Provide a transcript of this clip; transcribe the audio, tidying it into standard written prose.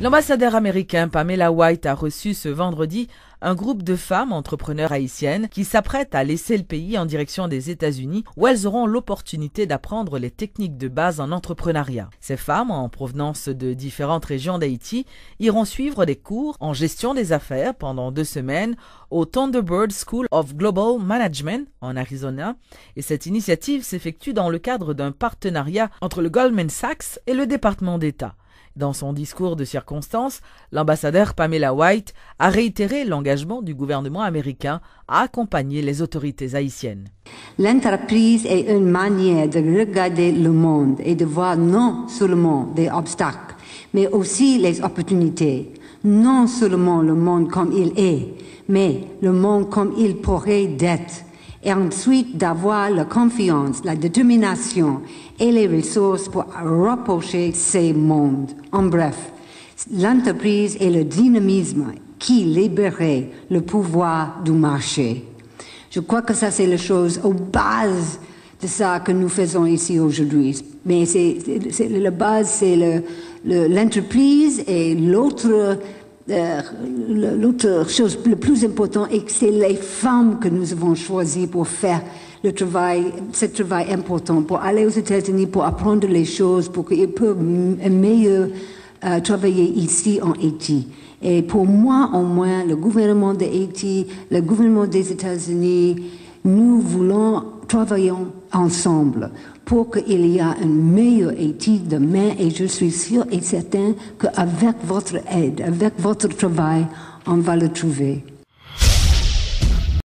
L'ambassadeur américain Pamela White a reçu ce vendredi un groupe de femmes entrepreneurs haïtiennes qui s'apprêtent à laisser le pays en direction des États-Unis où elles auront l'opportunité d'apprendre les techniques de base en entrepreneuriat. Ces femmes, en provenance de différentes régions d'Haïti, iront suivre des cours en gestion des affaires pendant 2 semaines au Thunderbird School of Global Management en Arizona. Et cette initiative s'effectue dans le cadre d'un partenariat entre le Goldman Sachs et le département d'État. Dans son discours de circonstance, l'ambassadeur Pamela White a réitéré l'engagement du gouvernement américain à accompagner les autorités haïtiennes. L'entreprise est une manière de regarder le monde et de voir non seulement des obstacles, mais aussi les opportunités. Non seulement le monde comme il est, mais le monde comme il pourrait être. Et ensuite d'avoir la confiance, la détermination et les ressources pour rapprocher ces mondes. En bref, l'entreprise et le dynamisme qui libérerait le pouvoir du marché. Je crois que ça, c'est la chose aux bases de ça que nous faisons ici aujourd'hui. Mais la base, c'est l'entreprise et l'autre chose le plus importante est que c'est les femmes que nous avons choisies pour faire ce travail important, pour aller aux États-Unis, pour apprendre les choses, pour qu'ils peuvent mieux travailler ici en Haïti. Et pour moi, au moins, le gouvernement d'Haïti, le gouvernement des États-Unis, nous voulons travailler ensemble pour qu'il y ait un meilleur Haïti demain, et je suis sûre et certain qu'avec votre aide, avec votre travail, on va le trouver.